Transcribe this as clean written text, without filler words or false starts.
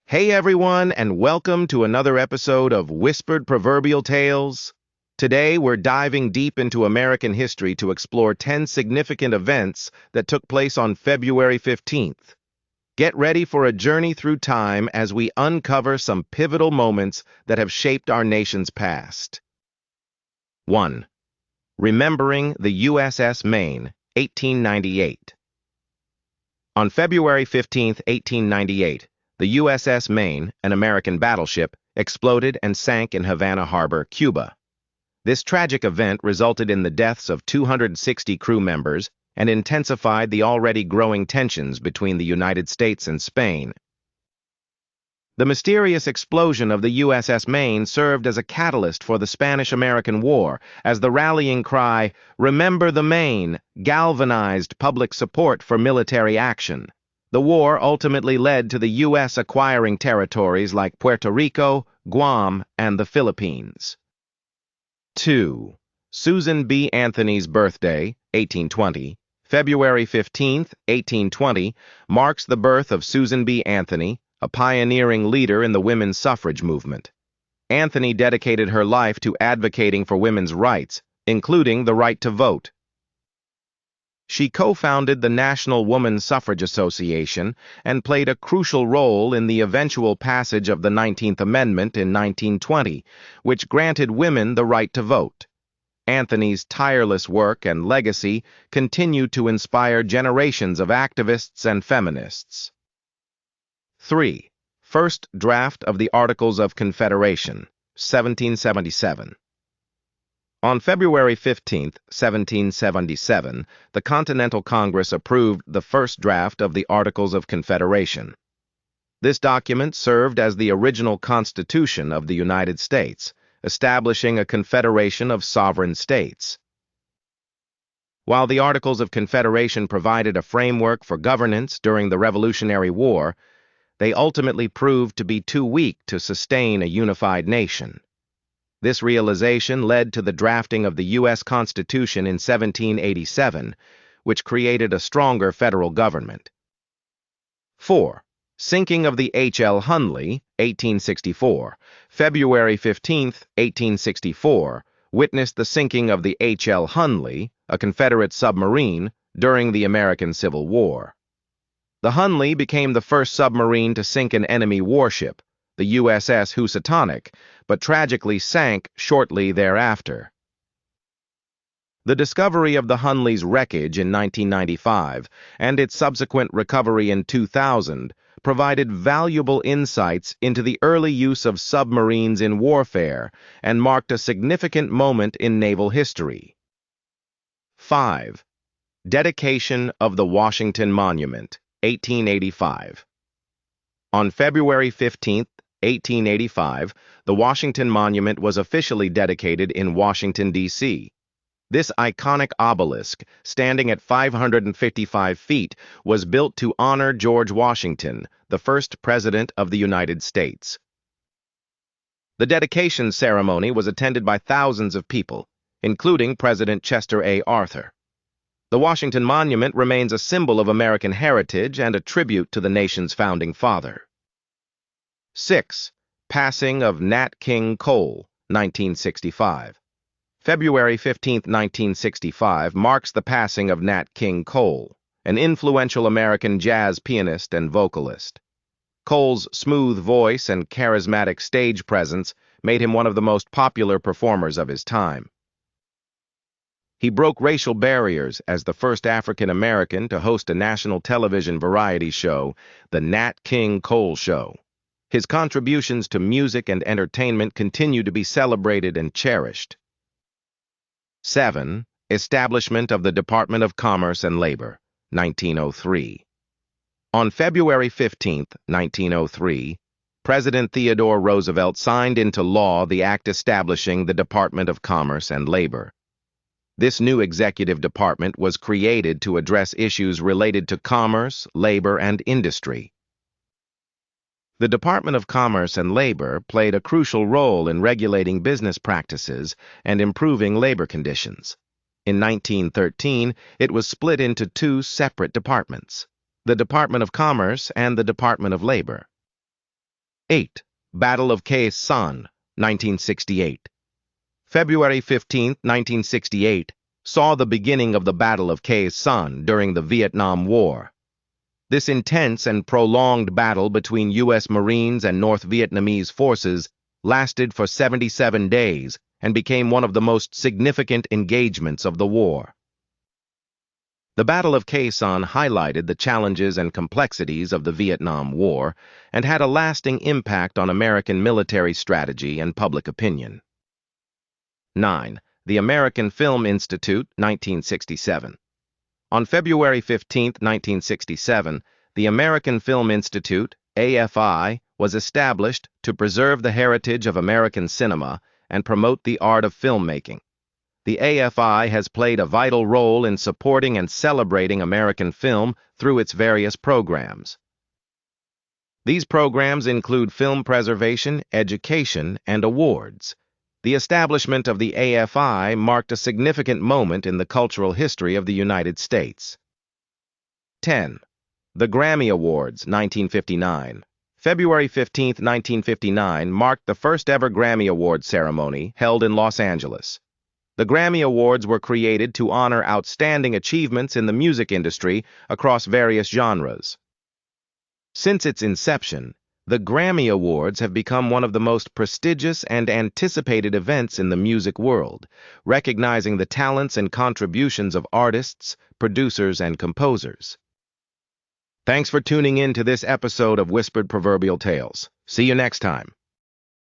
Hey everyone, and welcome to another episode of Whispered Proverbial Tales. Today we're diving deep into American history to explore 10 significant events that took place on February 15th. Get ready for a journey through time as we uncover some pivotal moments that have shaped our nation's past. 1. Remembering the USS Maine, 1898. On February 15, 1898, the USS Maine, an American battleship, exploded and sank in Havana Harbor, Cuba. This tragic event resulted in the deaths of 260 crew members and intensified the already growing tensions between the United States and Spain. The mysterious explosion of the USS Maine served as a catalyst for the Spanish-American War, as the rallying cry, "Remember the Maine," galvanized public support for military action. The war ultimately led to the U.S. acquiring territories like Puerto Rico, Guam, and the Philippines. 2. Susan B. Anthony's birthday, 1820. February 15, 1820, marks the birth of Susan B. Anthony, a pioneering leader in the women's suffrage movement. Anthony dedicated her life to advocating for women's rights, including the right to vote. She co-founded the National Woman Suffrage Association and played a crucial role in the eventual passage of the 19th Amendment in 1920, which granted women the right to vote. Anthony's tireless work and legacy continue to inspire generations of activists and feminists. 3. First Draft of the Articles of Confederation, 1777. On February 15, 1777, the Continental Congress approved the first draft of the Articles of Confederation. This document served as the original Constitution of the United States, establishing a confederation of sovereign states. While the Articles of Confederation provided a framework for governance during the Revolutionary War, they ultimately proved to be too weak to sustain a unified nation. This realization led to the drafting of the U.S. Constitution in 1787, which created a stronger federal government. 4. Sinking of the H.L. Hunley, 1864. February 15, 1864, witnessed the sinking of the H.L. Hunley, a Confederate submarine, during the American Civil War. The Hunley became the first submarine to sink an enemy warship, the USS Housatonic, but tragically sank shortly thereafter. The discovery of the Hunley's wreckage in 1995 and its subsequent recovery in 2000 provided valuable insights into the early use of submarines in warfare and marked a significant moment in naval history. 5. Dedication of the Washington Monument, 1885. On February 15, 1885, the Washington Monument was officially dedicated in Washington, D.C. This iconic obelisk, standing at 555 feet, was built to honor George Washington, the first President of the United States. The dedication ceremony was attended by thousands of people, including President Chester A. Arthur. The Washington Monument remains a symbol of American heritage and a tribute to the nation's founding father. 6. Passing of Nat King Cole, 1965. February 15, 1965, marks the passing of Nat King Cole, an influential American jazz pianist and vocalist. Cole's smooth voice and charismatic stage presence made him one of the most popular performers of his time. He broke racial barriers as the first African American to host a national television variety show, The Nat King Cole Show. His contributions to music and entertainment continue to be celebrated and cherished. 7. Establishment of the Department of Commerce and Labor, 1903. On February 15, 1903, President Theodore Roosevelt signed into law the act establishing the Department of Commerce and Labor. This new executive department was created to address issues related to commerce, labor, and industry. The Department of Commerce and Labor played a crucial role in regulating business practices and improving labor conditions. In 1913, it was split into two separate departments, the Department of Commerce and the Department of Labor. 8. Battle of Khe Sanh, 1968. February 15, 1968, saw the beginning of the Battle of Khe Sanh during the Vietnam War. This intense and prolonged battle between U.S. Marines and North Vietnamese forces lasted for 77 days and became one of the most significant engagements of the war. The Battle of Khe Sanh highlighted the challenges and complexities of the Vietnam War and had a lasting impact on American military strategy and public opinion. 9. The American Film Institute, 1967. On February 15, 1967, the American Film Institute, AFI, was established to preserve the heritage of American cinema and promote the art of filmmaking. The AFI has played a vital role in supporting and celebrating American film through its various programs. These programs include film preservation, education, and awards. The establishment of the AFI marked a significant moment in the cultural history of the United States. 10. The Grammy Awards, 1959. February 15, 1959, marked the first-ever Grammy Award ceremony held in Los Angeles. The Grammy Awards were created to honor outstanding achievements in the music industry across various genres. Since its inception, the Grammy Awards have become one of the most prestigious and anticipated events in the music world, recognizing the talents and contributions of artists, producers, and composers. Thanks for tuning in to this episode of Whispered Proverbial Tales. See you next time.